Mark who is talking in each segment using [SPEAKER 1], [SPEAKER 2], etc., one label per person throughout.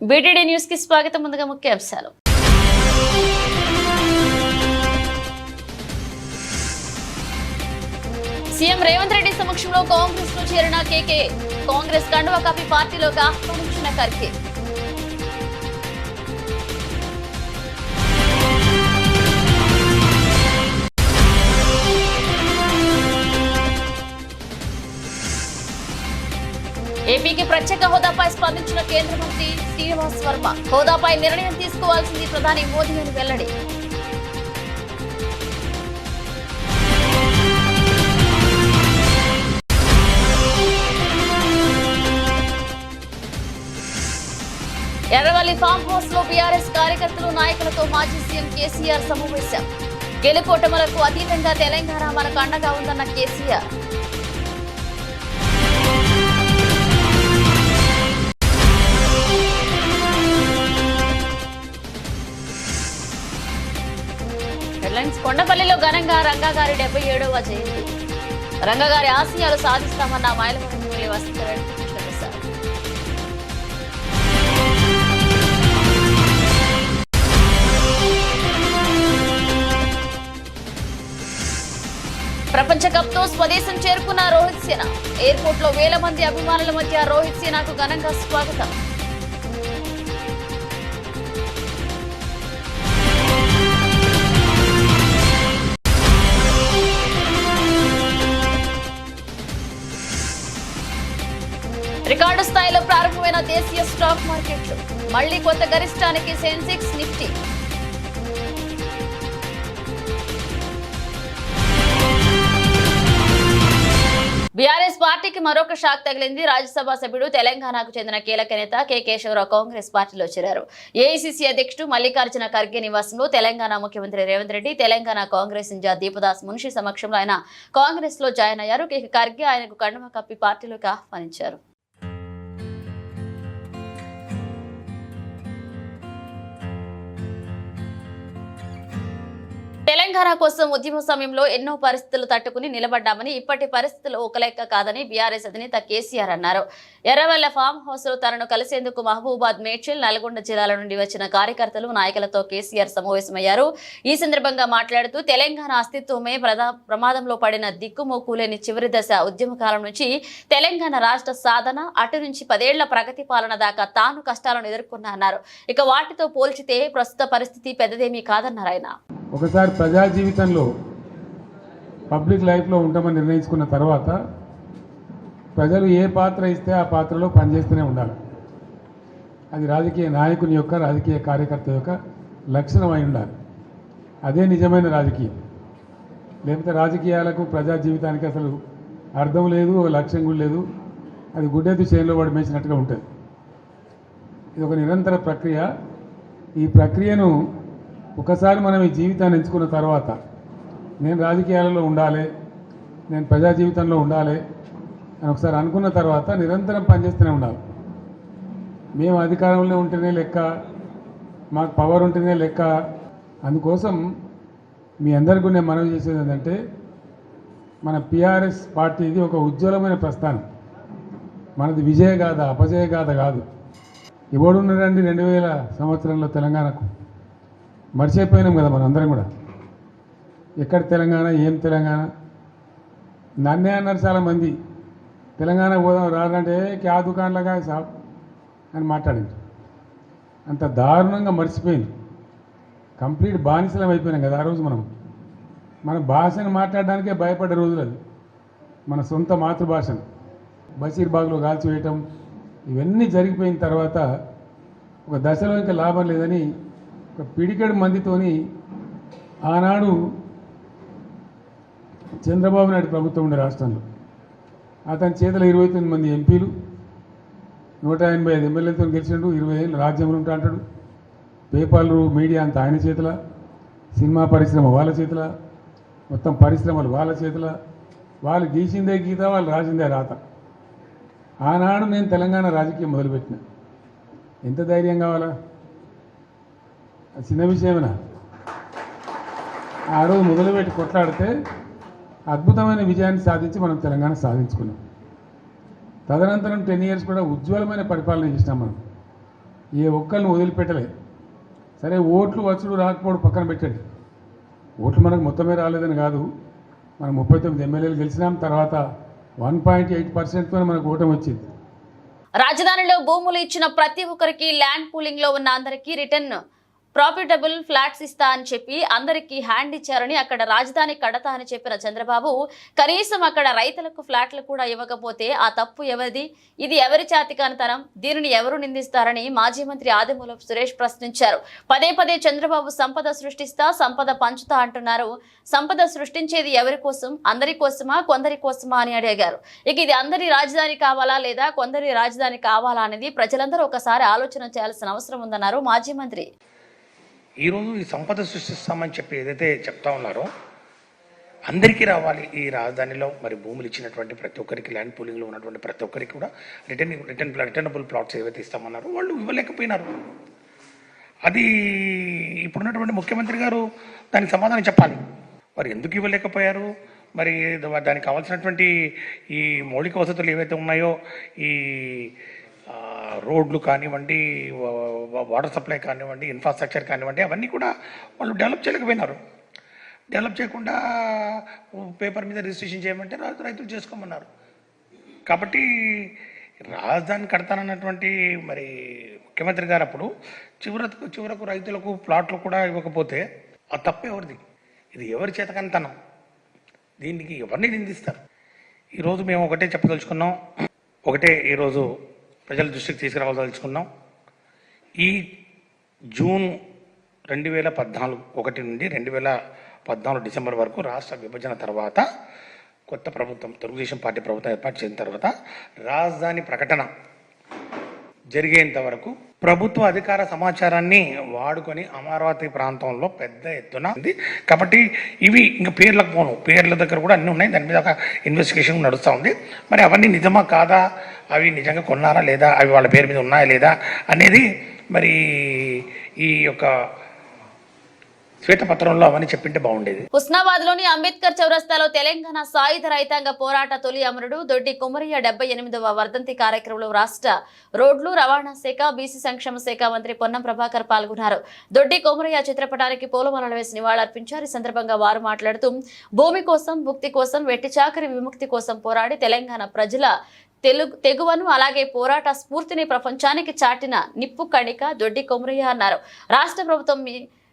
[SPEAKER 1] BTD news కి స్వాగతం. ముందుగా ముఖ్య అంశాలు. సీఎం రేవంత్ రెడ్డి సమక్షంలో కాంగ్రెస్ లో చేరిన కేకే. కాంగ్రెస్ కండువా కప్పి పార్టీలోకి ఆహ్వానించిన ఖర్గే. ఏపీకి ప్రత్యేక హోదాపై స్పందించిన కేంద్ర మంత్రి శ్రీనివాస్ వర్మ. హోదాపై నిర్ణయం తీసుకోవాల్సింది ప్రధాని మోదీ అని వెల్లడి. ఎర్రవల్లి ఫామ్ హౌస్ లో బీఆర్ఎస్ కార్యకర్తలు నాయకులతో మాజీ సీఎం కేసీఆర్ సమావేశం. గెలుపోటములకు అతీతంగా తెలంగాణ మనకు అండగా ఉందన్న కేసీఆర్. కొండపల్లిలో ఘనంగా రంగాగారి 77వ జయంతి. రంగాగారి ఆశయాలు సాధిస్తామన్న మైలవరం ఎమ్మెల్యే వసంతరెడ్డి కృష్ణప్రసాద్. ప్రపంచ కప్ తో స్వదేశం చేరుకున్న రోహిత్ సేన. ఎయిర్పోర్ట్ లో వేల మంది అభిమానుల మధ్య రోహిత్ సేనకు ఘనంగా స్వాగతం. రికార్డు స్థాయిలో ప్రారంభమైన దేశీయ స్టాక్ మార్కెట్లు. మళ్లీ కొత్త గరిష్టానికి సెన్సెక్స్, నిఫ్టీ. బీఆర్ఎస్ పార్టీకి మరొక షాక్ తగిలింది. రాజ్యసభ సభ్యుడు తెలంగాణకు చెందిన కీలక నేత కె కేశవరావు కాంగ్రెస్ పార్టీలో చేరారు. ఏఐసీసీ అధ్యక్షుడు మల్లికార్జున ఖర్గే నివాసంలో తెలంగాణ ముఖ్యమంత్రి రేవంత్ రెడ్డి, తెలంగాణ కాంగ్రెస్ ఇన్ఛార్జ్ దీపదాస్ మున్షి సమక్షంలో ఆయన కాంగ్రెస్ లో జాయిన్ అయ్యారు. ఖర్గే ఆయనకు కండువా కప్పి పార్టీలోకి ఆహ్వానించారు. తెలంగాణ కోసం ఉద్యమ సమయంలో ఎన్నో పరిస్థితులు తట్టుకుని నిలబడ్డామని, ఇప్పటి పరిస్థితులు ఒక లెక్క కాదని బీఆర్ఎస్ అధినేత కేసీఆర్ అన్నారు. ఎర్రవెల్ల ఫామ్ హౌస్ లో తనను కలిసేందుకు మహబూబాద్, మేడ్చల్, నల్గొండ జిల్లాల నుండి వచ్చిన కార్యకర్తలు, నాయకులతో కేసీఆర్ సమావేశమయ్యారు. ఈ సందర్భంగా మాట్లాడుతూ తెలంగాణ అస్తిత్వమే ప్రమాదంలో పడిన దిక్కుమోకులేని చివరి దశ ఉద్యమకాలం నుంచి తెలంగాణ రాష్ట్ర సాధన, అటు నుంచి 10 ఏళ్ల ప్రగతి పాలన దాకా తాను కష్టాలను ఎదుర్కొన్నా అన్నారు. ఇక వాటితో పోల్చితే ప్రస్తుత పరిస్థితి పెద్దదేమీ కాదన్నారు ఆయన.
[SPEAKER 2] ఒకసారి ప్రజా జీవితంలో పబ్లిక్ లైఫ్లో ఉంటామని నిర్ణయించుకున్న తర్వాత ప్రజలు ఏ పాత్ర ఇస్తే ఆ పాత్రలో పనిచేస్తూనే ఉండాలి. అది రాజకీయ నాయకుని యొక్క, రాజకీయ కార్యకర్త యొక్క లక్షణం అయి ఉండాలి. అదే నిజమైన రాజకీయం. లేకపోతే రాజకీయాలకు, ప్రజా జీవితానికి అసలు అర్థం లేదు, లక్ష్యం కూడా లేదు. అది గుడ్డెద్దు చేనులో పడి మేసినట్టుగా ఉంటుంది. ఇది ఒక నిరంతర ప్రక్రియ. ఈ ప్రక్రియను ఒకసారి మనం ఈ జీవితాన్ని ఎంచుకున్న తర్వాత నేను రాజకీయాలలో ఉండాలి, నేను ప్రజా జీవితంలో ఉండాలి అని ఒకసారి అనుకున్న తర్వాత నిరంతరం పనిచేస్తూనే ఉండాలి. మేము అధికారంలో ఉంటేనే లెక్క, మాకు పవర్ ఉంటేనే లెక్క. అందుకోసం మీ అందరికీ నేను మనవి చేసేది ఏంటంటే, మన పిఆర్ఎస్ పార్టీది ఒక ఉజ్వలమైన ప్రస్థానం. మనది విజయగాథ, అపజయగాథ కాదు. ఎవడున్నారండి 2000 సంవత్సరంలో తెలంగాణకు? మర్చిపోయినాం కదా మనం అందరం కూడా. ఎక్కడ తెలంగాణ, ఏం తెలంగాణ? నన్నే అన్నారు చాలామంది, తెలంగాణ పోదాం రాదంటే క్యా దుకాణంలాగా సాబ్ అని మాట్లాడింది. అంత దారుణంగా మర్చిపోయింది. కంప్లీట్ బానిసలం అయిపోయినాం కదా ఆ రోజు. మన భాషను మాట్లాడడానికే భయపడ్డ రోజులు అది. మన సొంత మాతృభాషను బషీర్బాగ్లో కాల్చివేయటం, ఇవన్నీ జరిగిపోయిన తర్వాత ఒక దశలో ఇంకా లాభం లేదని ఒక పిడికెడు మందితోని ఆనాడు చంద్రబాబు నాయుడు ప్రభుత్వం ఉండే రాష్ట్రంలో అతని చేతిలో 29 మంది ఎంపీలు, 185 ఎమ్మెల్యేలతో గెలిచిండు. 20 ఏళ్ళు రాజ్యంలో ఉంటా అంటాడు. పేపర్లు, మీడియా అంతా ఆయన చేతిలో, సినిమా పరిశ్రమ వాళ్ళ చేతిలో, మొత్తం పరిశ్రమలు వాళ్ళ చేతిలో. వాళ్ళు గీసిందే గీత, వాళ్ళు రాసిందే రాత. ఆనాడు నేను తెలంగాణ రాజకీయం మొదలుపెట్టిన. ఎంత ధైర్యం కావాలా? చిన్న విషయమేనా? ఆ రోజు మొదలుపెట్టి కొట్లాడితే అద్భుతమైన విజయాన్ని సాధించి మనం తెలంగాణ సాధించుకున్నాం. తదనంతరం 10 years కూడా ఉజ్వలమైన పరిపాలన చేసినాం మనం. ఏ ఒక్కరిని వదిలిపెట్టలేదు. సరే ఓట్లు వచ్చుడు రాకపోవడం పక్కన పెట్టండి, ఓట్లు మనకు మొత్తమే రాలేదని కాదు, మనం 39 ఎమ్మెల్యేలు గెలిచినాం, తర్వాత 1.8%తో మనకు ఓటమి వచ్చింది.
[SPEAKER 1] రాజధానిలో భూములు ఇచ్చిన ప్రతి ఒక్కరికి ల్యాండ్ పూలింగ్ లో ఉన్న అందరికీ రిటర్న్ ప్రాఫిటబుల్ ఫ్లాట్స్ ఇస్తా అని చెప్పి అందరికీ హ్యాండ్ ఇచ్చారని, అక్కడ రాజధాని కడతా అని చెప్పిన చంద్రబాబు కనీసం అక్కడ రైతులకు ఫ్లాట్లు కూడా ఇవ్వకపోతే ఆ తప్పు ఎవరిది? ఇది ఎవరి చేతికానితనం? దీనిని ఎవరు నిందిస్తారని మాజీ మంత్రి ఆదిమూలపు సురేష్ ప్రశ్నించారు. పదే పదే చంద్రబాబు సంపద సృష్టిస్తా, సంపద పంచుతా అంటున్నారు. సంపద సృష్టించేది ఎవరి కోసం? అందరి కోసమా, కొందరి కోసమా అని అడిగారు. ఇక ఇది అందరి రాజధాని కావాలా లేదా కొందరి రాజధాని కావాలా అనేది ప్రజలందరూ ఒకసారి ఆలోచన చేయాల్సిన అవసరం ఉందన్నారు మాజీ మంత్రి.
[SPEAKER 3] ఈరోజు ఈ సంపద సృష్టిస్తామని చెప్పి ఏదైతే చెప్తా ఉన్నారో అందరికీ రావాలి ఈ రాజధానిలో. మరి భూములు ఇచ్చినటువంటి ప్రతి ఒక్కరికి, ల్యాండ్ పూలింగ్లో ఉన్నటువంటి ప్రతి ఒక్కరికి కూడా రిటర్నబుల్ ప్లాట్స్ ఏవైతే ఇస్తామన్నారో వాళ్ళు ఇవ్వలేకపోయినారు. అది ఇప్పుడున్నటువంటి ముఖ్యమంత్రి గారు దానికి సమాధానం చెప్పాలి. మరి ఎందుకు ఇవ్వలేకపోయారు? మరి దానికి కావాల్సినటువంటి ఈ మౌలిక వసతులు ఏవైతే ఉన్నాయో, ఈ రోడ్లు కానివ్వండి, వాటర్ సప్లై కానివ్వండి, ఇన్ఫ్రాస్ట్రక్చర్ కానివ్వండి, అవన్నీ కూడా వాళ్ళు డెవలప్ చేయలేకపోయినారు. డెవలప్ చేయకుండా పేపర్ మీద రిజిస్ట్రేషన్ చేయమంటే రైతులు చేసుకోమన్నారు. కాబట్టి రాజధాని కడతానన్నటువంటి మరి ముఖ్యమంత్రి గారు అప్పుడు చివరకు రైతులకు ప్లాట్లు కూడా ఇవ్వకపోతే ఆ తప్పు ఎవరిది? ఇది ఎవరి చేతకంతనం? దీనికి ఎవరిని నిందిస్తారు? ఈరోజు మేము ఒకటే చెప్పదలుచుకున్నాం, ఒకటే ఈరోజు ప్రజల దృష్టికి తీసుకురావాల్సుకున్నాం. ఈ జూన్ 2014 1 నుండి 2014 డిసెంబర్ వరకు రాష్ట్ర విభజన తర్వాత కొత్త ప్రభుత్వం, తెలుగుదేశం పార్టీ ప్రభుత్వం ఏర్పాటు చేసిన తర్వాత రాజధాని ప్రకటన జరిగేంత వరకు ప్రభుత్వ అధికార సమాచారాన్ని వాడుకొని అమరావతి ప్రాంతంలో పెద్ద ఎత్తున ఉంది. కాబట్టి ఇవి ఇంకా పేర్లకు పోను, పేర్ల దగ్గర కూడా అన్నీ ఉన్నాయి. దాని మీద ఒక ఇన్వెస్టిగేషన్ నడుస్తూ ఉంది. మరి అవన్నీ నిజమా కాదా, అవి నిజంగా కొన్నారా లేదా, అవి వాళ్ళ పేరు మీద ఉన్నాయా లేదా అనేది మరి ఈ యొక్క శ్వేతపత్రంలో అవన్నీ చెప్పింటే బాగుండేది.
[SPEAKER 1] హుస్నాబాద్ లోని అంబేద్కర్ చౌరస్తాలో తెలంగాణ సాయుధ రైతాంగ పోరాట తొలి అమరుడు దొడ్డి కొమరయ్య 78వ వర్ధంతి కార్యక్రమంలో రాష్ట్ర రోడ్లు రవాణా శాఖ, బీసీ సంక్షేమ శాఖ మంత్రి పొన్నం ప్రభాకర్ పాల్గొన్నారు. దొడ్డి కొమరయ్య చిత్రపటానికి పూలమాలలు వేసి నివాళులర్పించారు. ఈ సందర్భంగా వారు మాట్లాడుతూ భూమి కోసం, భుక్తి కోసం, వెట్టి చాకరి విముక్తి కోసం పోరాడి తెలంగాణ ప్రజల తెగువను అలాగే పోరాట స్ఫూర్తిని ప్రపంచానికి చాటిన నిప్పు కణిక దొడ్డి కొమరయ్య అన్నారు. రాష్ట్ర ప్రభుత్వం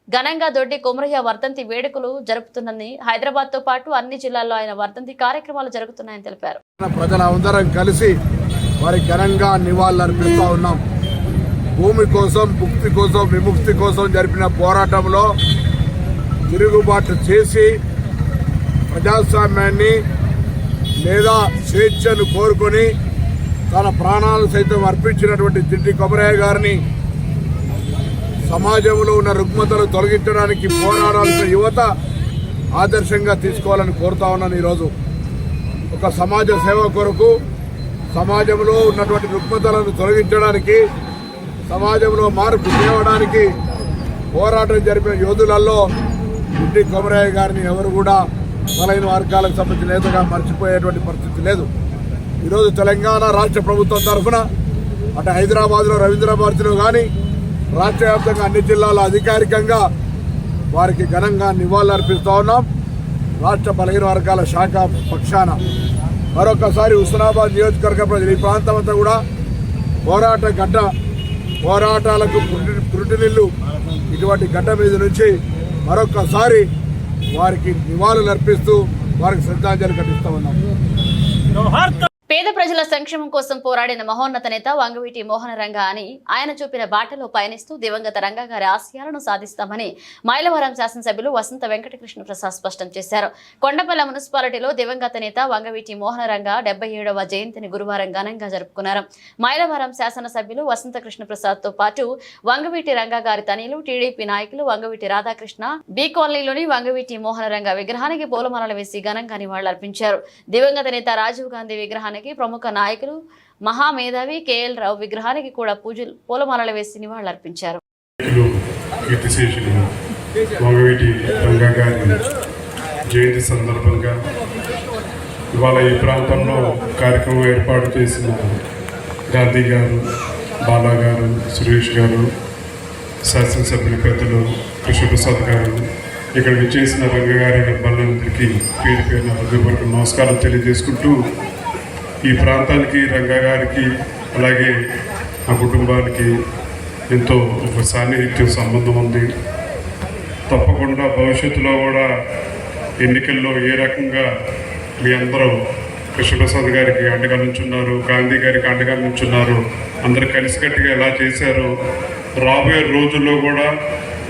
[SPEAKER 1] ఘనంగా దొడ్డి కొమరయ్య వర్ధంతి వేడుకలు జరుపుతున్నది. హైదరాబాద్ తో పాటు అన్ని జిల్లాల్లో ఆయన వర్ధంతి కార్యక్రమాలు జరుగుతున్నాయని తెలిపారు.
[SPEAKER 4] ప్రజలందరం కలిసి వారి ఘనంగా నివాళులర్పిస్తూ ఉన్నాం. భూమి కోసం, భుక్తి కోసం, విముక్తి కోసం జరిపిన పోరాటంలో తిరుగుబాటు చేసి ప్రజాస్వామ్యాన్ని లేదా స్వేచ్ఛను కోరుకొని తన ప్రాణాలు సైతం అర్పించినటువంటి దొడ్డి కొమరయ్య గారిని సమాజంలో ఉన్న రుగ్మతలు తొలగించడానికి పోరాడాల్సిన యువత ఆదర్శంగా తీసుకోవాలని కోరుతా ఉన్నాను. ఈరోజు ఒక సమాజ సేవ కొరకు, సమాజంలో ఉన్నటువంటి రుగ్మతలను తొలగించడానికి, సమాజంలో మార్పు తేవడానికి పోరాటం జరిపిన యోధులలో దొడ్డి కొమరయ్య గారిని ఎవరు కూడా బలైన వర్గాలకు సంబంధించిన నేతగా మర్చిపోయేటువంటి పరిస్థితి లేదు. ఈరోజు తెలంగాణ రాష్ట్ర ప్రభుత్వం తరఫున అటు హైదరాబాద్లో రవీంద్ర భారతిలో కానీ రాష్ట్ర వ్యాప్తంగా అన్ని జిల్లాల్లో అధికారికంగా వారికి ఘనంగా నివాళులర్పిస్తూ ఉన్నాం. రాష్ట్ర బలహీన వర్గాల శాఖ పక్షాన మరొకసారి హుస్నాబాద్ నియోజకవర్గ ప్రజలు, ఈ ప్రాంతం అంతా కూడా పోరాట గడ్డ, పోరాటాలకు పురుటినిల్లు, ఇటువంటి గడ్డ మీద నుంచి మరొకసారి వారికి నివాళులర్పిస్తూ వారికి శ్రద్ధాంజలి ఘటిస్తూ ఉన్నాం.
[SPEAKER 1] పేద ప్రజల సంక్షేమం కోసం పోరాడిన మహోన్నత నేత వంగవీటి మోహన రంగ అని ఆయన చూపిన బాటలో పయనిస్తూ దివంగత రంగ గారి ఆశయాలను సాధిస్తామని మైలవరం శాసనసభ్యులు వసంత వెంకటకృష్ణ ప్రసాద్ స్పష్టం చేశారు. కొండపల్లి మున్సిపాలిటీలో దివంగత నేత వంగవీటి మోహన రంగ 77వ జయంతిని గురువారం ఘనంగా జరుపుకున్నారు. మైలవరం శాసనసభ్యులు వసంత కృష్ణ ప్రసాద్ తో పాటు వంగవీటి రంగ గారి తనయులు, టీడీపీ నాయకులు వంగవీటి రాధాకృష్ణ బి కాలనీలోని వంగవీటి మోహన రంగ విగ్రహానికి పూలమాలలు వేసి ఘనంగా నివాళులర్పించారు. దివంగత నేత రాజీవ్ గాంధీ విగ్రహానికి, ప్రముఖ నాయకులు మహామేధావి కేఎల్ రావు విగ్రహానికి కూడా పూలమాలలు వేసి నివాళులర్పించారు.
[SPEAKER 5] జయంతి సందర్భంగా ఇవాళ ఈ ప్రాంతంలో కార్యక్రమం ఏర్పాటు చేసిన గాంధీ గారు, బాలా గారు, సురేష్ గారు, శాసనసభ్యుల పెద్దలు కృష్ణప్రసాద్ గారు, ఇక్కడ విచ్చేసిన రంగగారి అబ్బాయిలందరికీ పేరు పేరున హృదయపూర్వక నమస్కారం తెలియజేసుకుంటూ, ఈ ప్రాంతానికి రంగగారికి అలాగే ఆ కుటుంబానికి ఎంతో ఒక సాన్నిహిత్యం సంబంధం ఉంది. తప్పకుండా భవిష్యత్తులో కూడా ఎన్నికల్లో ఏ రకంగా మీ అందరూ కృష్ణప్రసాద్ గారికి అండగా నుంచున్నారు, గాంధీ గారికి అండగా నుంచున్నారు, అందరూ కలిసికట్టుగా ఎలా చేశారో రాబోయే రోజుల్లో కూడా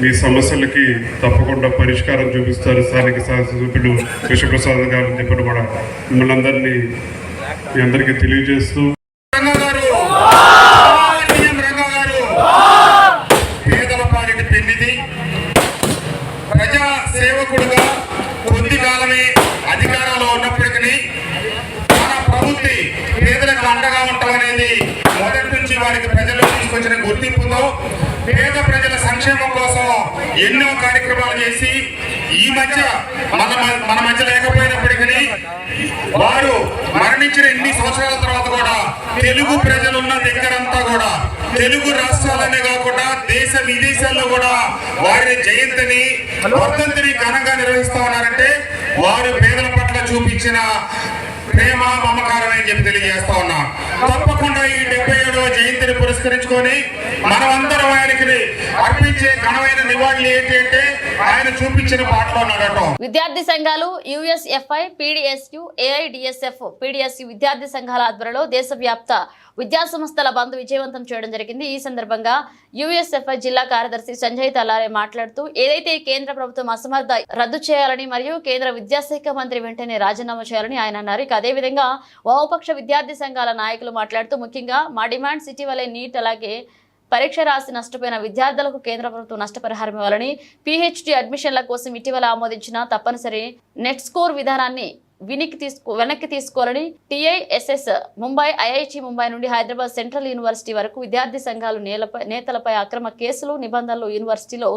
[SPEAKER 5] మీ సమస్యలకి తప్పకుండా పరిష్కారం చూపిస్తారు స్థానిక శాసనసభ్యులు కృష్ణప్రసాద్ గారు అని చెప్పి కూడా మిమ్మల్ని అందరినీ మీ అందరికీ తెలియజేస్తూ,
[SPEAKER 6] పేదల పాలిటి పెన్నిది, ప్రజా సేవకుడుగా కొద్ది కాలమే అధికారంలో ఉన్నప్పటికీ మన ప్రభుత్వం పేదలకు అండగా ఉండటం అనేది మొదటి నుంచి వారికి ప్రజల్లో తీసుకొచ్చిన గుర్తింపుతో పేద ప్రజల సంక్షేమం కోసం ఎన్నో కార్యక్రమాలు చేసి ఈ మధ్య మన మధ్య లేకపోయినప్పటికీ వారు మరణించిన ఎన్ని సంవత్సరాల తర్వాత కూడా తెలుగు ప్రజలున్న దగ్గరంతా కూడా తెలుగు రాష్ట్రాలనే కాకుండా దేశ విదేశాల్లో కూడా వారి జయంతిని వర్ధంతిని ఘనంగా నిర్వహిస్తా ఉన్నారంటే వారు పేదల పట్ల చూపించిన ప్రేమ మమకారం అని చెప్పి తెలియజేస్తా ఉన్నా. తప్పకుండా ఈ 77వ జయంతిని పురస్కరించుకొని మనమందరం ఆయనకి అర్పించే ఘనమైన నివాళులు ఏంటి అంటే ఆయన చూపించిన పాటలో నడటం.
[SPEAKER 1] విద్యార్థి సంఘాలు యుఎస్ఎఫ్ఐ, పీడీఎస్యు, ఏఐడిఎస్ఎఫ్, పీడీఎస్యు విద్యార్థి సంఘాల ఆధ్వర్యంలో దేశవ్యాప్త విద్యా సంస్థల బంద్ విజయవంతం చేయడం జరిగింది. ఈ సందర్భంగా యుఎస్ఎఫ్ఐ జిల్లా కార్యదర్శి సంజయ్ తలారే మాట్లాడుతూ, ఏదైతే కేంద్ర ప్రభుత్వం అసమర్థ రద్దు చేయాలని మరియు కేంద్ర విద్యాశాఖ మంత్రి వెంటనే రాజీనామా చేయాలని ఆయన అన్నారు. ఇక అదేవిధంగా వామపక్ష విద్యార్థి సంఘాల నాయకులు మాట్లాడుతూ, ముఖ్యంగా మా డిమాండ్స్ ఇటీవలే నీట్ అలాగే పరీక్ష రాసి నష్టపోయిన విద్యార్థులకు కేంద్ర ప్రభుత్వం నష్టపరిహారం ఇవ్వాలని, పీహెచ్డీ అడ్మిషన్ల కోసం ఇటీవల ఆమోదించిన తప్పనిసరి నెట్ స్కోర్ విధానాన్ని వెనక్కి తీసుకోవాలని, టీఐఎస్ఎస్ ముంబై, ఐఐటి ముంబై నుండి హైదరాబాద్ సెంట్రల్ యూనివర్సిటీ వరకు విద్యార్థి సంఘాలు నేతలపై అక్రమ కేసులు, నిబంధనలు, యూనివర్సిటీలో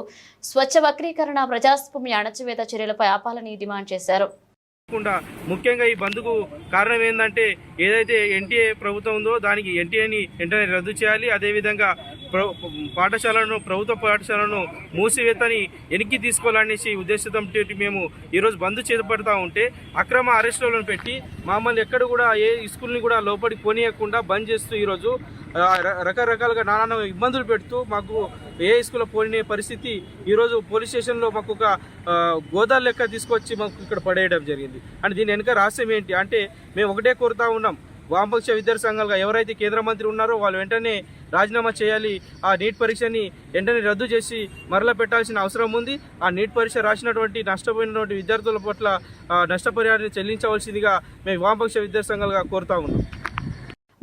[SPEAKER 1] స్వచ్ఛ వక్రీకరణ, ప్రజాస్వామ్య అణచివేత చర్యలపై ఆపాలని డిమాండ్ చేశారు.
[SPEAKER 7] ముఖ్యంగా ఈ బంద్కు కారణం ఏంటంటే, ఏదైతే ఎన్టీఏ ప్రభుత్వం ఉందో దానికి ఎన్టీఏని వెంటనే రద్దు చేయాలి. అదేవిధంగా ప్రభుత్వ పాఠశాలను మూసివేతని వెనక్కి తీసుకోవాలనేసి ఉద్దేశంతో మేము ఈరోజు బంద్ చేపడతా ఉంటే అక్రమ అరెస్టులను పెట్టి మమ్మల్ని ఎక్కడ కూడా ఏ స్కూల్ని కూడా లోపలికి పోనీయకుండా బంద్ చేస్తూ ఈరోజు రకరకాలుగా నానా ఇబ్బందులు పెడుతూ మాకు ఏ స్కూల్లో పోయిన పరిస్థితి ఈరోజు పోలీస్ స్టేషన్లో మాకు ఒక గోదాలు లెక్క తీసుకొచ్చి మాకు ఇక్కడ పడేయడం జరిగింది. అంటే దీని వెనుక రహస్యం ఏంటి అంటే, మేము ఒకటే కోరుతా ఉన్నాం, వామపక్ష విద్యార్థి సంఘాలుగా ఎవరైతే కేంద్ర మంత్రి ఉన్నారో వాళ్ళు వెంటనే రాజీనామా చేయాలి. ఆ నీట్ పరీక్షని వెంటనే రద్దు చేసి మరలా పెట్టాల్సిన అవసరం ఉంది. ఆ నీట్ పరీక్ష రాసినటువంటి నష్టపోయినటువంటి విద్యార్థుల పట్ల నష్టపరిహారాన్ని చెల్లించవలసిందిగా మేము వామపక్ష విద్యార్థి సంఘాలుగా కోరుతా ఉన్నాం.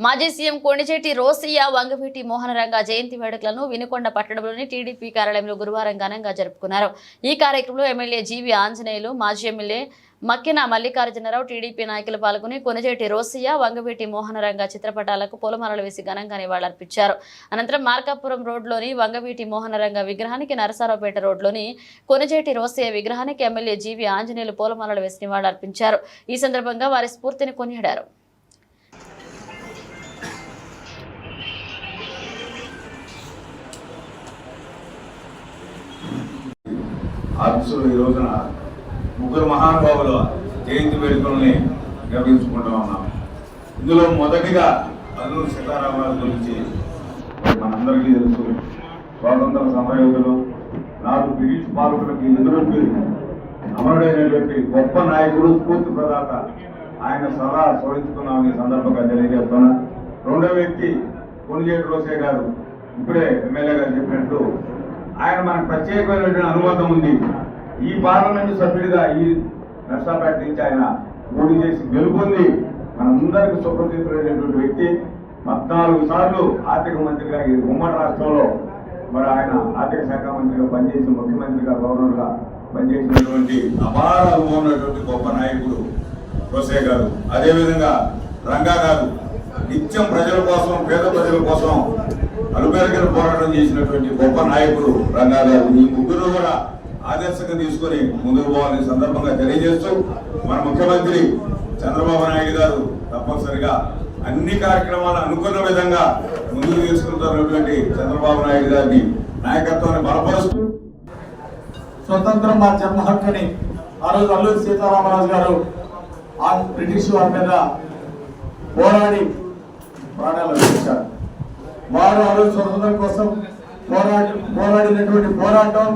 [SPEAKER 1] మాజీ సీఎం కొణిజేటి రోసయ్య, వంగవీటి మోహనరంగ జయంతి వేడుకలను వినుకొండ పట్టణంలోని టీడీపీ కార్యాలయంలో గురువారం ఘనంగా జరుపుకున్నారు. ఈ కార్యక్రమంలో ఎమ్మెల్యే జీవి ఆంజనేయులు, మాజీ ఎమ్మెల్యే మక్కిన మల్లికార్జునరావు, టీడీపీ నాయకులు పాల్గొని కొణిజేటి రోసయ్య, వంగవీటి మోహనరంగ చిత్రపటాలకు పూలమాలలు వేసి ఘనంగా నివాళులర్పించారు. అనంతరం మార్కాపురం రోడ్లోని వంగవీటి మోహనరంగ విగ్రహానికి, నరసరావుపేట రోడ్లోని కొణిజేటి రోసయ్య విగ్రహానికి ఎమ్మెల్యే జీవి ఆంజనేయులు పూలమాలలు వేసి నివాళులర్పించారు. ఈ సందర్భంగా వారి స్ఫూర్తిని కొనియాడారు.
[SPEAKER 8] ఆఫీసులో ఈ రోజున ముగ్గురు మహానుభావుల జయంతి వేడుకల్ని నిర్వహించుకుంటూ ఉన్నాం. ఇందులో మొదటిగా అల్లూరి సీతారామరాజు గురించి మనందరికీ తెలుసు. స్వాతంత్ర సమరయోధులు, నాలుగు బ్రిటిష్ పాలకులకి ఎదురొప్పి అమరుడైనటువంటి గొప్ప నాయకుడు, స్ఫూర్తి ప్రదాత. ఆయన సదా స్మరించుకున్నామని సందర్భంగా తెలియజేస్తున్నా. రెండో వ్యక్తి కొణిజేటి రోసయ్య గారు. ఇప్పుడే ఎమ్మెల్యే గారు చెప్పినట్లు ఆయన మనకు ప్రత్యేకమైనటువంటి అనుబంధం ఉంది. ఈ పార్లమెంటు సభ్యుడిగా ఈ నర్సాపేట నుంచి ఆయన పోటీ చేసి గెలుపొంది మనందరికీ సుప్రసిద్ధులైనటువంటి వ్యక్తి. 14 సార్లు ఆర్థిక మంత్రిగా ఈ ఉమ్మడి రాష్ట్రంలో మరి ఆయన ఆర్థిక శాఖ మంత్రిగా పనిచేసి, ముఖ్యమంత్రిగా, గవర్నర్గా పనిచేసినటువంటి అపార అనుభవం ఉన్నటువంటి గొప్ప నాయకుడు రోసయ్య గారు. అదేవిధంగా రంగా గారు నిత్యం ప్రజల కోసం, పేద ప్రజల కోసం అలుపెరగని పోరాటం చేసినటువంటి గొప్ప నాయకుడు రంగా గారు. ఈ ముగ్గురు కూడా ఆదర్శంగా తీసుకొని ముందుకు పోవాలని సందర్భంగా తెలియజేస్తూ, మన ముఖ్యమంత్రి చంద్రబాబు నాయుడు గారు తప్పనిసరిగా అన్ని కార్యక్రమాలు అనుకున్న విధంగా ముందుకు తీసుకుంటున్నటువంటి చంద్రబాబు నాయుడు గారిని నాయకత్వాన్ని బలపరుస్తూ
[SPEAKER 9] స్వతంత్రం మా జన్మ హక్కుని ఆ రోజు అల్లూరి సీతారామరాజు గారు ఆ బ్రిటిష్ వారి మీద పోరాడి ప్రాణాలు అర్పించారు. వారు ఆ రోజు స్వతంత్రం కోసం పోరాడినటువంటి పోరాటం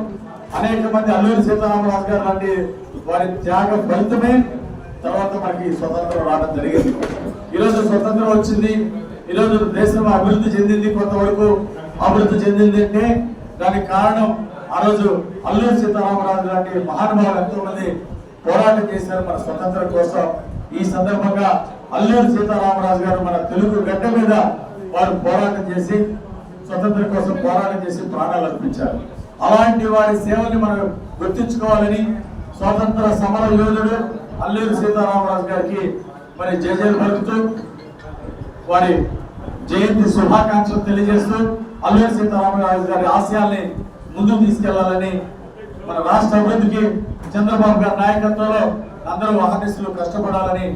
[SPEAKER 9] అనేక మంది అల్లూరి సీతారామరాజు గారు లాంటి వారి త్యాగ ఫలితమే తర్వాత మనకి స్వతంత్రం రావడం జరిగింది. ఈరోజు స్వతంత్రం వచ్చింది, ఈరోజు దేశం అభివృద్ధి చెందింది, కొంతవరకు అభివృద్ధి చెందింది అంటే దానికి కారణం ఆ రోజు అల్లూరి సీతారామరాజు లాంటి మహానుభావులు ఎంతో మంది పోరాటం చేశారు మన స్వతంత్రం కోసం. ఈ సందర్భంగా అల్లూరి సీతారామరాజు గారు మన తెలుగు గడ్డ మీద వారు పోరాటం చేసి స్వతంత్రం కోసం పోరాటం చేసి ప్రాణాలు అర్పించారు. అలాంటి వారి సేవల్ని మనం గుర్తించుకోవాలని స్వాతంత్ర సమర యోధుడు అల్లూరి సీతారామరాజు గారికి మరి జయజయలు పలుకుతూ వారి జయంతి శుభాకాంక్షలు తెలియజేస్తూ అల్లూరి సీతారామరాజు గారి ఆశయాల్ని ముందుకు తీసుకెళ్లాలని మన రాష్ట్ర అభివృద్ధికి చంద్రబాబు గారి నాయకత్వంలో అందరూ అహర్నిశలు కష్టపడాలని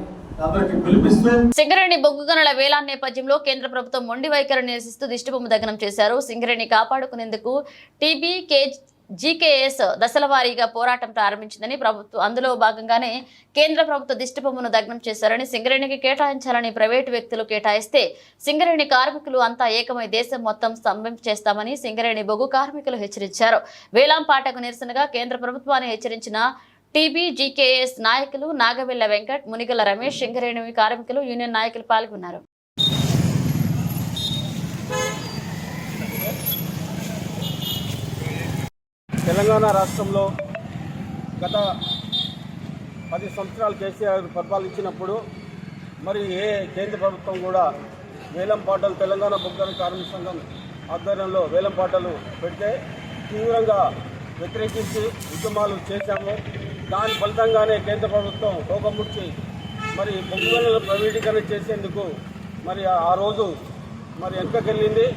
[SPEAKER 9] అందరికీ పిలుపిస్తూ
[SPEAKER 1] సింగరేణి బొగ్గు గనుల వేలాన్ నేపథ్యంలో కేంద్ర ప్రభుత్వం మొండి వైఖరిని నిరసిస్తూ దిష్టిబొమ్మ దగ్నం చేశారు. సింగరేణి కాపాడుకునేందుకు జీకేఎస్ దశల వారీగా పోరాటం ప్రారంభించిందని ప్రభుత్వం అందులో భాగంగానే కేంద్ర ప్రభుత్వ దిష్టిబొమ్మను దగ్నం చేశారని, సింగరేణికి కేటాయించాలని ప్రైవేటు వ్యక్తులు కేటాయిస్తే సింగరేణి కార్మికులు అంతా ఏకమై దేశం మొత్తం స్తంభం చేస్తామని సింగరేణి బొగ్గు కార్మికులు హెచ్చరించారు. వేలాం పాటకు నిరసనగా కేంద్ర ప్రభుత్వాన్ని హెచ్చరించిన జీకేఎస్ నాయకులు నాగవెల్ల వెంకట్, మునిగల రమేష్, సింగరేణి కార్మికులు యూనియన్ నాయకులు పాల్గొన్నారు.
[SPEAKER 7] తెలంగాణ రాష్ట్రంలో గత 10 సంవత్సరాలు కేసీఆర్ పరిపాలించినప్పుడు మరి కేంద్ర ప్రభుత్వం కూడా వేలం పాటలు తెలంగాణ బొగ్గు కార్మిక సంఘం ఆధ్వర్యంలో వేలం పాటలు పెడితే తీవ్రంగా వ్యతిరేకించి ఉద్యమాలు చేశాము. దాని ఫలితంగానే కేంద్ర ప్రభుత్వం తోకముడిచి మరి బొగ్గు గనుల ప్రైవేటీకరణ చేసేందుకు మరి ఆ రోజు మరి వెనకకెళ్ళింది.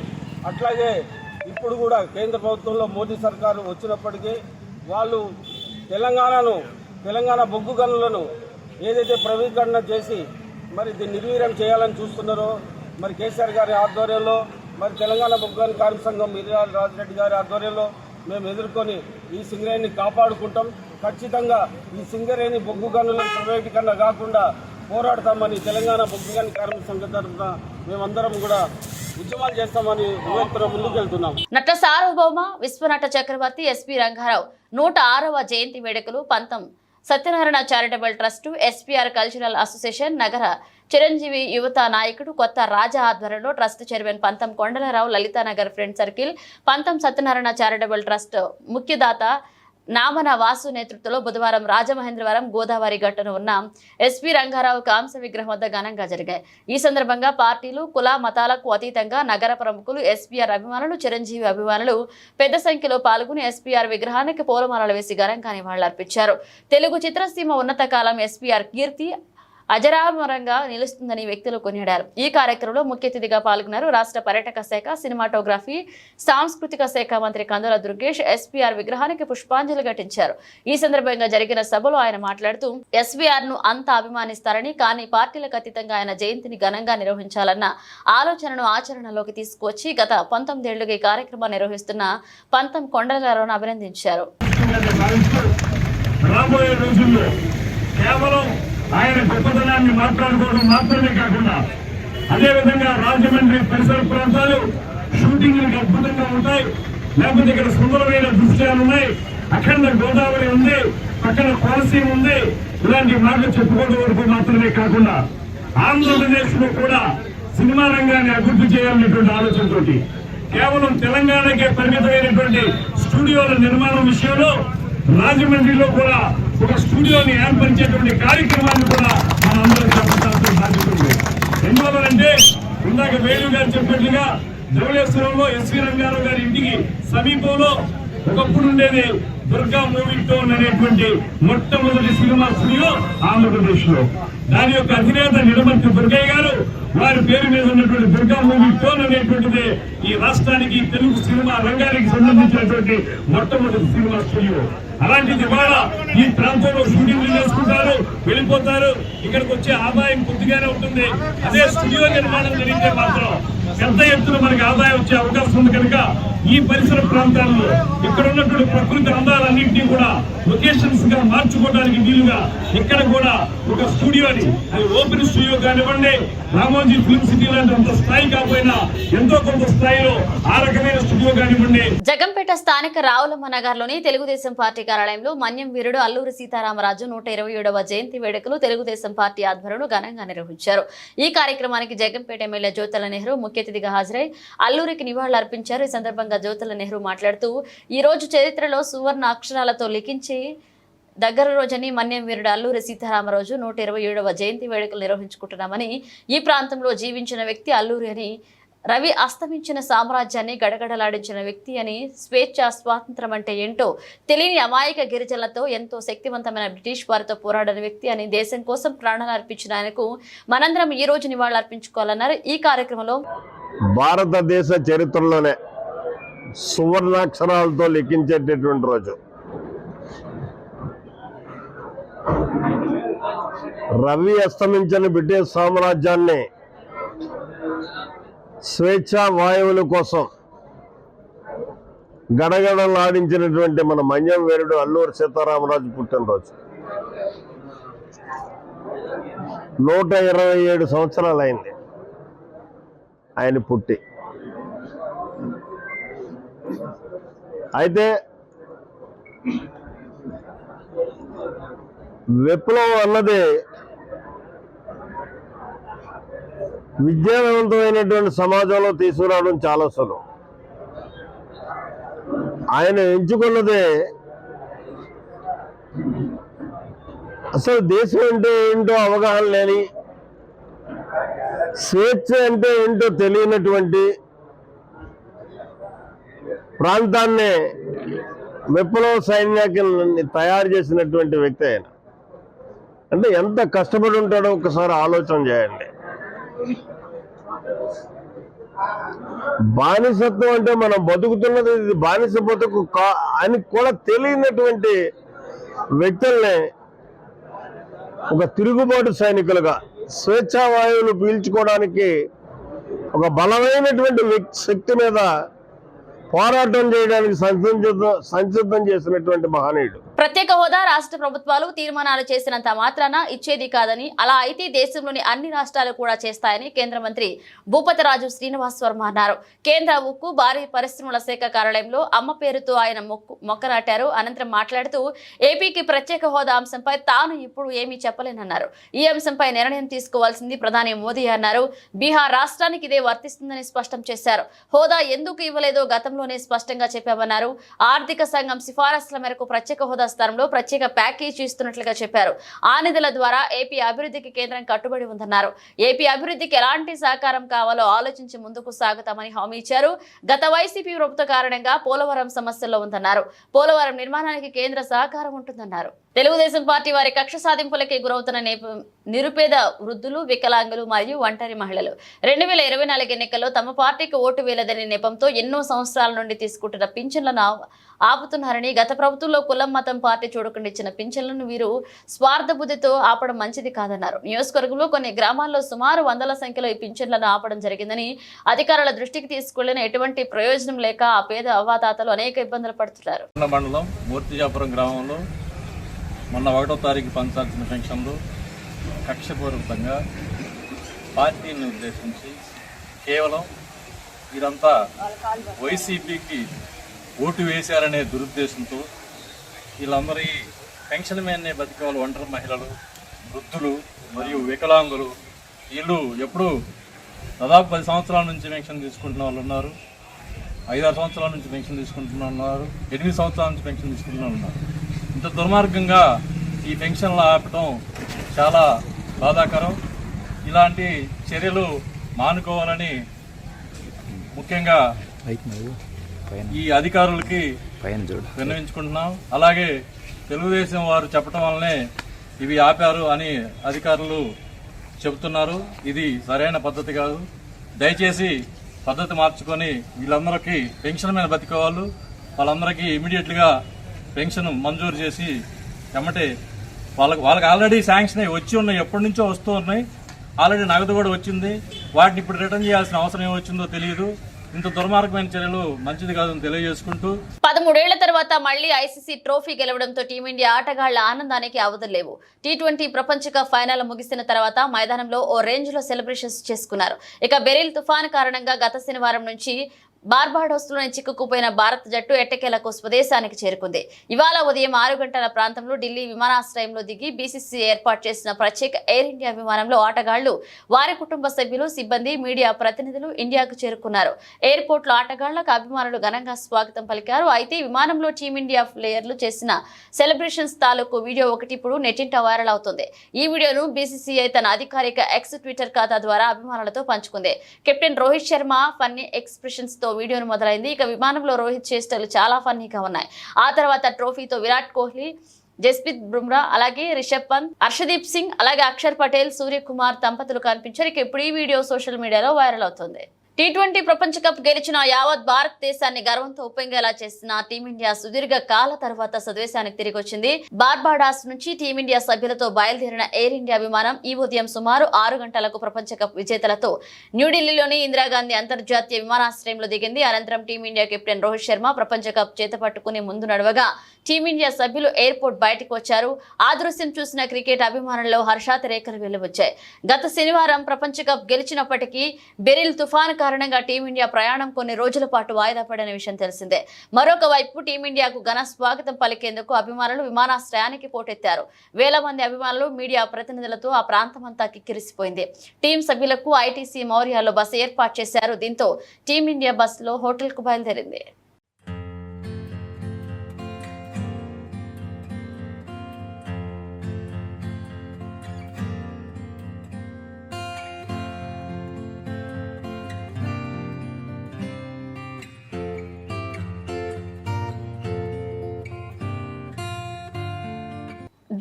[SPEAKER 7] అట్లాగే ఇప్పుడు కూడా కేంద్ర ప్రభుత్వంలో మోదీ సర్కారు వచ్చినప్పటికీ వాళ్ళు తెలంగాణ బొగ్గు గనులను ఏదైతే ప్రైవేటీకరణ చేసి మరి దీన్ని నిర్వీర్యం చేయాలని చూస్తున్నారో మరి కేసీఆర్ గారి ఆధ్వర్యంలో మరి తెలంగాణ బొగ్గు గనుల కార్మిక సంఘం మిర్యాల రాజిరెడ్డి గారి ఆధ్వర్యంలో మేము ఎదుర్కొని ఈ సింగరేణిని కాపాడుకుంటాం. ఖచ్చితంగా ఈ సింగరేణి బొగ్గు గనుల ప్రైవేటీకరణ కాకుండా పోరాడతామని తెలంగాణ బొగ్గు గనుల కార్మిక సంఘం తరఫున మేమందరం కూడా ఉద్యమాలు చేస్తామని ముందుకు వెళ్తున్నాం.
[SPEAKER 1] నట సార్వభౌమ విశ్వనట చక్రవర్తి ఎస్పీ రంగారావు 106వ జయంతి వేడుకలు పంతం Satyanarayana charitable trust, SPR cultural association, నగర చిరంజీవి యువత నాయకుడు కొత్త రాజా ఆధ్వర్యంలో ట్రస్ట్ చైర్మన్ పంతం కొండలరావు, లలితానగర్ ఫ్రెండ్ సర్కిల్, పంతం సత్యనారాయణ చారిటబుల్ ట్రస్ట్ ముఖ్యదాత నామన వాసు నేతృత్వంలో బుధవారం రాజమహేంద్రవరం గోదావరి గట్టున ఉన్న ఎస్పీ రంగారావు కాంస్య విగ్రహం వద్ద ఘనంగా జరిగాయి. ఈ సందర్భంగా పార్టీలు, కుల మతాలకు అతీతంగా నగర ప్రముఖులు, ఎస్పీఆర్ అభిమానులు, చిరంజీవి అభిమానులు పెద్ద సంఖ్యలో పాల్గొని ఎస్పీఆర్ విగ్రహానికి పూలమాలలు వేసి ఘనంగా నివాళులర్పించారు. తెలుగు చిత్రసీమ ఉన్నత కాలం ఎస్పీఆర్ కీర్తి అజరామరంగా నిలుస్తుందని వ్యక్తులు కొనియాడారు. ఈ కార్యక్రమంలో ముఖ్య అతిథిగా పాల్గొన్నారు రాష్ట్ర పర్యాటక శాఖ, సినిమాటోగ్రఫీ, సాంస్కృతిక శాఖ మంత్రి కందుల దుర్గేష్. ఎస్పీఆర్ విగ్రహానికి పుష్పాంజలి ఘటించారు. ఈ సందర్భంగా జరిగిన సభలో ఆయన మాట్లాడుతూ ఎస్పీఆర్ ను అంతా అభిమానిస్తారని, కానీ పార్టీలకు అతీతంగా ఆయన జయంతిని ఘనంగా నిర్వహించాలన్న ఆలోచనను ఆచరణలోకి తీసుకువచ్చి గత 19 ఏళ్లుగా ఈ కార్యక్రమాన్ని నిర్వహిస్తున్న పంతం కొండలరావును అభినందించారు.
[SPEAKER 10] ఆయన గొప్పతనాన్ని మాట్లాడుకోవడం మాత్రమే కాకుండా అదేవిధంగా రాజమండ్రి పరిసర ప్రాంతాలు షూటింగ్లకు అద్భుతంగా ఉంటాయి. లేకపోతే ఇక్కడ సుందరమైన దృశ్యాలు ఉన్నాయి, అఖండ గోదావరి ఉంది, పక్కన కోనసీమ ఉంది. ఇలాంటి మాటలు చెప్పుకోవడం వరకు మాత్రమే కాకుండా ఆంధ్రప్రదేశ్ లో కూడా సినిమా రంగాన్ని అభివృద్ధి చేయాలనేటువంటి ఆలోచనతో కేవలం తెలంగాణకే పరిమితమైనటువంటి స్టూడియోల నిర్మాణం విషయంలో రాజమండ్రిలో కూడా ఒక స్టూడియోని ఏర్పరిచేటువంటి కార్యక్రమాన్ని కూడా మనందరం చేపట్టాల్సిన బాధ్యత ఉంది. ఎందువల్లంటే ఇందాక వేణు గారు చెప్పినట్లుగా ధవళేశ్వరంలో ఎస్వీ రంగారావు గారి ఇంటికి సమీపంలో ఒకప్పుడు ఉండేది దుర్గా మూవీ టోన్ అనేటువంటి మొట్టమొదటి సినిమా స్టూడియో ఆంధ్రప్రదేశ్ లో. దాని యొక్క అధినేత నిడమంత్రి దుర్గయ్య గారు వారి పేరు మీద ఉన్నటువంటి దుర్గా మూవీ టోన్ అనేటువంటిది ఈ రాష్ట్రానికి, తెలుగు సినిమా రంగానికి సంబంధించినటువంటి మొట్టమొదటి సినిమా స్టూడియో. అలాంటిది ఇవాళ ఈ ప్రాంతంలో షూటింగ్లు చేసుకుంటారు, వెళ్ళిపోతారు. ఇక్కడికి వచ్చే ఆదాయం కొద్దిగానే ఉంటుంది. అదే స్టూడియో నిర్మాణం జరిగితే మాత్రం పెద్ద ఎత్తున మనకి ఆదాయం వచ్చే అవకాశం ఉంది కనుక ఈ పరిసర ప్రాంతాల్లో ఇక్కడ ఉన్నటువంటి ప్రకృతి అందాలన్నింటినీ కూడా లొకేషన్స్ గా మార్చుకోవడానికి వీలుగా ఇక్కడ కూడా ఒక స్టూడియోని, అది ఓపెన్ స్టూడియో కానివ్వండి, రామోజీ ఫిల్మ్ సిటీ లాంటి అంత స్థాయి కాకపోయినా ఎంతో కొంత స్థాయిలో ఆ రకమైన స్టూడియో కానివ్వండి.
[SPEAKER 1] జగంపేట స్థానిక రావులమ్మ నగర్లోని తెలుగుదేశం పార్టీ కార్యాలయంలో మన్యం వీరుడు అల్లూరి సీతారామరాజు 127వ జయంతి వేడుకలు తెలుగుదేశం పార్టీ ఆధ్వర్యంలో ఘనంగా నిర్వహించారు. ఈ కార్యక్రమానికి జగంపేట ఎమ్మెల్యే జ్యోతుల నెహ్రూ ముఖ్య అతిథిగా హాజరై అల్లూరికి నివాళులర్పించారు. ఈ సందర్భంగా జ్యోతుల నెహ్రూ మాట్లాడుతూ ఈ రోజు చరిత్రలో సువర్ణ అక్షరాలతో లిఖించి దగ్గర రోజని మన్యం వీరుడు అల్లూరి సీతారామరాజు 127వ జయంతి వేడుకలు నిర్వహించుకుంటున్నామని, ఈ ప్రాంతంలో జీవించిన వ్యక్తి అల్లూరి అని, రవి అస్తమించిన సామ్రాజ్యాన్ని గడగడలాడించిన వ్యక్తి అని, స్వేచ్ఛ స్వాతంత్రం అంటే ఏంటో తెలియని అమాయక గిరిజనులతో ఎంతో శక్తివంతమైన బ్రిటిష్ వారితో పోరాడిన వ్యక్తి అని, దేశం కోసం ప్రాణాలు అర్పించిన ఆయనకు మనందరం ఈ రోజు నివాళులు అర్పించుకోవాలన్నారు. ఈ కార్యక్రమంలో
[SPEAKER 11] భారతదేశ చరిత్రలోనే సువర్ణాక్షరాలతో లిఖించేటటువంటి రోజు, రవి అస్తమించిన బ్రిటిష్ సామ్రాజ్యాన్ని స్వేచ్ఛా వాయువుల కోసం గడగడలాడించినటువంటి మన మన్యం వీరుడు అల్లూరి సీతారామరాజు పుట్టినరోజు. 127 సంవత్సరాలు అయింది ఆయన పుట్టి. అయితే విప్లవం అన్నది విద్యావంతమైనటువంటి సమాజంలో తీసుకురావడం చాలా సులువు. ఆయన ఎంచుకున్నదే అసలు దేశం అంటే ఏంటో అవగాహన లేని, స్వేచ్ఛ అంటే ఏంటో తెలియనటువంటి ప్రాంతాన్ని విప్లవ సైన్యాన్ని తయారు చేసినటువంటి వ్యక్తి ఆయన. అంటే ఎంత కష్టపడి ఉంటాడో ఒకసారి ఆలోచన చేయండి. బానిసత్వం అంటే మనం బతుకుతున్నది ఇది బానిస బతుకు అని కూడా తెలియనటువంటి వ్యక్తుల్ని ఒక తిరుగుబాటు సైనికులుగా స్వేచ్ఛా వాయువులు పీల్చుకోవడానికి ఒక బలమైనటువంటి శక్తి మీద పోరాటం చేయడానికి సంసిద్ధం చేసినటువంటి మహనీయుడు.
[SPEAKER 1] ప్రత్యేక హోదా రాష్ట్ర ప్రభుత్వాలు తీర్మానాలు చేసినంత మాత్రాన ఇచ్చేది కాదని, అలా అయితే దేశంలోని అన్ని రాష్ట్రాలు కూడా చేస్తాయని కేంద్ర మంత్రి భూపతిరాజు శ్రీనివాస్ వర్మ అన్నారు. కేంద్ర ఉక్కు భారీ పరిశ్రమల శాఖ కార్యాలయంలో అమ్మ పేరుతో ఆయన మొక్క నాటారు. అనంతరం మాట్లాడుతూ ఏపీకి ప్రత్యేక హోదా అంశంపై తాను ఇప్పుడు ఏమీ చెప్పలేనన్నారు. ఈ అంశంపై నిర్ణయం తీసుకోవాల్సింది ప్రధాని మోదీ అన్నారు. బీహార్ రాష్ట్రానికి ఇదే వర్తిస్తుందని స్పష్టం చేశారు. హోదా ఎందుకు ఇవ్వలేదో గతంలోనే స్పష్టంగా చెప్పామన్నారు. ఆర్థిక సంఘం సిఫారసుల మేరకు ప్రత్యేక హోదా స్థానంలో ప్రత్యేక ప్యాకేజీ ఇస్తున్నట్లుగా చెప్పారు. ఆ నిధుల ద్వారా ఏపీ అభివృద్ధికి కేంద్రం కట్టుబడి ఉందన్నారు. ఏపీ అభివృద్ధికి ఎలాంటి సహకారం కావాలో ఆలోచించి ముందుకు సాగుతామని హామీ ఇచ్చారు. గత వైసీపీ ప్రభుత్వ కారణంగా పోలవరం సమస్యల్లో ఉందన్నారు. పోలవరం నిర్మాణానికి కేంద్ర సహకారం ఉంటుందన్నారు. తెలుగుదేశం పార్టీ వారి కక్ష సాధింపులకే గురవుతున్న నిరుపేద వృద్ధులు, వికలాంగులు మరియు ఒంటరి మహిళలు 2024 ఎన్నికల్లో తమ పార్టీకి ఓటు వేయలేదనే నెపంతో ఎన్నో సంవత్సరాల నుండి తీసుకుంటున్న పింఛన్లను ఆపుతున్నారని, గత ప్రభుత్వంలో కులం మతం పార్టీ చూడకుండా ఇచ్చిన పింఛన్లను వీరు స్వార్థ బుద్ధితో ఆపడం మంచిది కాదన్నారు. నియోజకవర్గంలో కొన్ని గ్రామాల్లో సుమారు 100ల సంఖ్యలో ఈ పింఛన్లను ఆపడం జరిగిందని, అధికారుల దృష్టికి తీసుకెళ్లిన ఎటువంటి ప్రయోజనం లేక ఆ పేద అవ్వాతాతలు అనేక ఇబ్బందులు పడుతున్నారు.
[SPEAKER 12] మండలం మూర్తిజాపురం గ్రామంలో మొన్న 1వ తారీఖు పంచాల్సిన పెన్షన్లు కక్షపూర్వకంగా పార్టీని ఉద్దేశించి కేవలం వీరంతా వైసీపీకి ఓటు వేశారనే దురుద్దేశంతో వీళ్ళందరి పెన్షన్ మీదనే బతికేవాళ్ళు ఒంటరి మహిళలు, వృద్ధులు మరియు వికలాంగులు వీళ్ళు ఎప్పుడు దాదాపు 10 సంవత్సరాల నుంచి పెన్షన్ తీసుకుంటున్న వాళ్ళు ఉన్నారు, 5-6 సంవత్సరాల నుంచి పెన్షన్ తీసుకుంటున్న ఉన్నారు, 8 సంవత్సరాల నుంచి పెన్షన్ తీసుకుంటున్న ఉన్నారు. ఇంత దుర్మార్గంగా ఈ పెన్షన్లు ఆపటం చాలా బాధాకరం. ఇలాంటి చర్యలు మానుకోవాలని ముఖ్యంగా ఈ అధికారులకి విన్నవించుకుంటున్నాం. అలాగే తెలుగుదేశం వారు చెప్పడం వల్లనే ఇవి ఆపారు అని అధికారులు చెబుతున్నారు. ఇది సరైన పద్ధతి కాదు. దయచేసి పద్ధతి మార్చుకొని వీళ్ళందరికీ పెన్షన్ మీద బతికేవాళ్ళు వాళ్ళందరికీ ఇమీడియట్గా పెన్షన్ మంజూరు చేసి ఎమ్మటే వాళ్ళకి ఆల్రెడీ శాంక్షన్ అయ్యి వచ్చి ఉన్నాయి, ఎప్పటి నుంచో వస్తూ ఉన్నాయి. ఆల్రెడీ నగదు కూడా వచ్చింది. వాటిని ఇప్పుడు రిటర్న్ చేయాల్సిన అవసరం ఏమొచ్చిందో తెలియదు. ఇంత దుర్మార్గమైన చర్యలు మంచిది కాదని తెలియజేసుకుంటూ
[SPEAKER 1] 13 ఏళ్ల తర్వాత మళ్లీ ఐసీసీ ట్రోఫీ గెలవడంతో టీమిండియా ఆటగాళ్ల ఆనందానికి అవధులేవు. T20 ప్రపంచ కప్ ఫైనల్ ముగిసిన తర్వాత మైదానంలో ఓ రేంజ్ లో సెలబ్రేషన్స్ చేసుకున్నారు. ఇక బెరిల్ తుఫాను కారణంగా గత శనివారం నుంచి బార్బాడోస్లోని చిక్కుకుపోయిన భారత జట్టు ఎట్టకేలకు స్వదేశానికి చేరుకుంది. ఇవాళ ఉదయం 6 గంటల ప్రాంతంలో ఢిల్లీ విమానాశ్రయంలో దిగి బీసీసీ ఏర్పాటు చేసిన ప్రత్యేక ఎయిర్ ఇండియా విమానంలో ఆటగాళ్లు, వారి కుటుంబ సభ్యులు, సిబ్బంది, మీడియా ప్రతినిధులు ఇండియాకు చేరుకున్నారు. ఎయిర్పోర్ట్ లో ఆటగాళ్లకు అభిమానులు ఘనంగా స్వాగతం పలికారు. అయితే విమానంలో టీమిండియా ప్లేయర్లు చేసిన సెలబ్రేషన్స్ తాలూకు వీడియో ఒకటి ఇప్పుడు నెట్టింట వైరల్ అవుతుంది. ఈ వీడియోను బీసీసీఐ తన అధికారిక ఎక్స్ ట్విట్టర్ ఖాతా ద్వారా అభిమానులతో పంచుకుంది. Captain Rohit Sharma funny expressions తో వీడియోను మొదలైంది. ఇక విమానంలో రోహిత్ చేష్టలు చాలా ఫన్నీగా ఉన్నాయి. ఆ తర్వాత ట్రోఫీతో విరాట్ కోహ్లీ, జస్ప్రీత్ బుమ్రా, అలాగే రిషబ్ పంత్, హర్షదీప్ సింగ్, అలాగే అక్షర్ పటేల్, సూర్యకుమార్ దంపతులు కనిపించారు. ఇక ఇప్పుడు ఈ వీడియో సోషల్ మీడియాలో వైరల్ అవుతుంది. T20 ప్రపంచ కప్ గెలిచిన యావత్ భారతదేశాన్ని గర్వంతో ఉప్పొంగేలా చేసిన టీమిండియా సుదీర్ఘ కాల తర్వాత స్వదేశానికి తిరిగి వచ్చింది. బార్బాడాస్ నుంచి టీమిండియా సభ్యులతో బయలుదేరిన ఎయిర్ ఇండియా విమానం ఈ ఉదయం సుమారు 6 గంటలకు ప్రపంచ కప్ విజేతలతో న్యూఢిల్లీలోని ఇందిరాగాంధీ అంతర్జాతీయ విమానాశ్రయంలో దిగింది. అనంతరం టీమిండియా కెప్టెన్ రోహిత్ శర్మ ప్రపంచ కప్ చేతపట్టుకుని ముందు నడవగా టీమిండియా సభ్యులు ఎయిర్పోర్ట్ బయటకు వచ్చారు. ఆ దృశ్యం చూసిన క్రికెట్ అభిమానుల్లో హర్షాతిరేకలు వెలువచ్చాయి. గత శనివారం ప్రపంచ కప్ గెలిచినప్పటికీ బెరిల్ తుఫాను కారణంగా టీమిండియా ప్రయాణం కొన్ని రోజుల పాటు వాయిదా పడిన విషయం తెలిసిందే. మరొక వైపు టీమిండియాకు ఘన స్వాగతం పలికేందుకు అభిమానులు విమానాశ్రయానికి పోటెత్తారు. వేల మంది అభిమానులు, మీడియా ప్రతినిధులతో ఆ ప్రాంతమంతా కిక్కిరిసిపోయింది. టీం సభ్యులకు ఐటీసీ మౌర్యాలో బస ఏర్పాటు చేశారు. దీంతో టీమిండియా బస్సులో హోటల్కు బయలుదేరింది.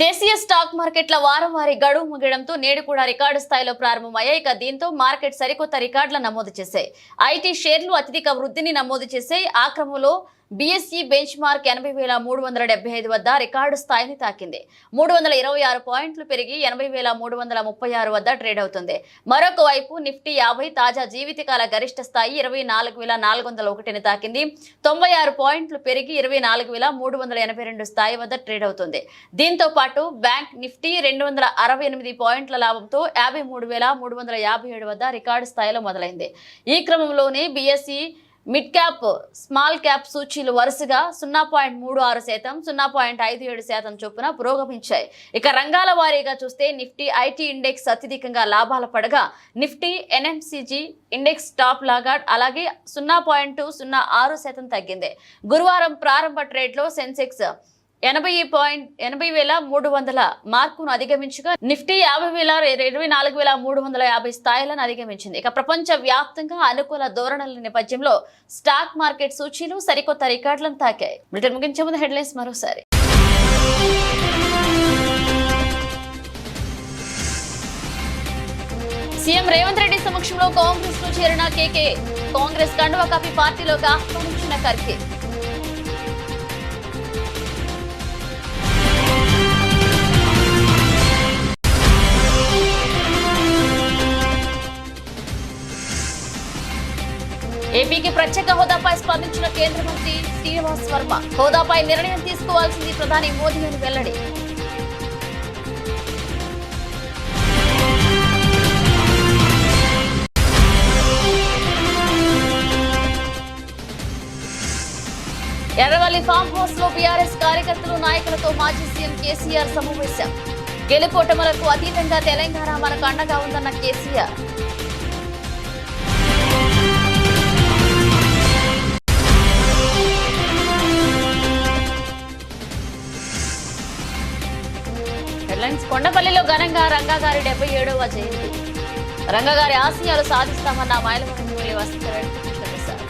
[SPEAKER 1] దేశీయ స్టాక్ మార్కెట్ల వారంవారీ గడువు ముగియడంతో నేడు కూడా రికార్డు స్థాయిలో ప్రారంభమయ్యాయి. ఇక దీంతో మార్కెట్ సరికొత్త రికార్డుల నమోదు చేశాయి. ఐటీ షేర్లు అత్యధిక వృద్ధిని నమోదు చేశాయి. ఆ క్రమంలో బీఎస్ఈ బెంచ్ మార్క్ 80,375 వద్ద రికార్డు స్థాయిని తాకింది. 326 పాయింట్లు పెరిగి 80,336 వద్ద ట్రేడ్ అవుతుంది. మరొక వైపు నిఫ్టీ 50 తాజా జీవితకాల గరిష్ట స్థాయి 24,401ని తాకింది. 96 పాయింట్లు పెరిగి 24,382 స్థాయి వద్ద ట్రేడ్ అవుతుంది. దీంతో పాటు బ్యాంక్ నిఫ్టీ 268 పాయింట్ల లాభంతో 53,357 వద్ద రికార్డు స్థాయిలో మొదలైంది. ఈ క్రమంలోనే BSE mid cap, small cap సూచీలు వరుసగా 0.36%, 0.57% చొప్పున పురోగమించాయి. ఇక రంగాల వారీగా చూస్తే నిఫ్టీ ఐటీ ఇండెక్స్ అత్యధికంగా లాభాల పడగా నిఫ్టీ ఎన్ఎంసీజీ ఇండెక్స్ టాప్ లాగార్డ్ అలాగే 0.06% తగ్గింది. గురువారం ప్రారంభ ట్రేడ్లో సెన్సెక్స్ 80,300 మార్కును అధిగమించగా నిఫ్టీ 24,350 స్థాయిలను అధిగమించింది. ఇక ప్రపంచ వ్యాప్తంగా అనుకూల ధోరణుల నేపథ్యంలో స్టాక్ మార్కెట్ సూచీలు సరికొత్త రికార్డులను తాకాయి. బ్రిటన్ ముగించే ముందు హెడ్లైన్స్ మరోసారి. సీఎం రేవంత్ రెడ్డి సమక్షంలో కాంగ్రెస్ లో చేరిన కేకే, కాంగ్రెస్ కండువా కప్పి పార్టీలోకి ఆహ్వానించిన ఖర్గే. ఏపీకి ప్రత్యేక హోదాపై స్పందించిన కేంద్ర మంత్రి శ్రీనివాస్ వర్మ, హోదాపై నిర్ణయం తీసుకోవాల్సింది ప్రధాని మోదీ అని వెల్లడి. ఎర్రవల్లి ఫామ్ హౌస్ లో బీఆర్ఎస్ కార్యకర్తలు, నాయకులతో మాజీ సీఎం కేసీఆర్ సమావేశం. గెలుపోటములకు అతీతంగా తెలంగాణ మనకు అండగా ఉందన్న కేసీఆర్. కొండపల్లిలో ఘనంగా రంగాగారి 77వ జయంతి. రంగగారి ఆశయాలు సాధిస్తామన్న మైలవరం ఎమ్మెల్యే వసంతరెడ్డి కృష్ణప్రసాద్.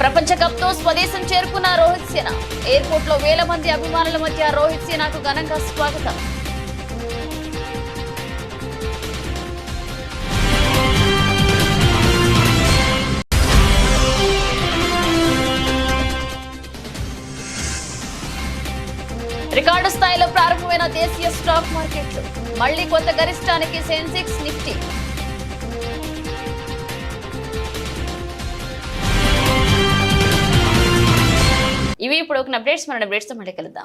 [SPEAKER 1] ప్రపంచ కప్ తో స్వదేశం చేరుకున్న రోహిత్ సేన. ఎయిర్పోర్ట్ లో వేల మంది అభిమానుల మధ్య రోహిత్ సేనకు ఘనంగా స్వాగతం. పడిపోయిన దేశీయ స్టాక్ మార్కెట్లు. మళ్లీ కొత్త గరిష్టానికి సెన్సెక్స్, నిఫ్టీ. ఇవి ఇప్పుడు ఒక అప్డేట్స్. మన అప్డేట్స్ తో మళ్ళీ కలుద్దాం.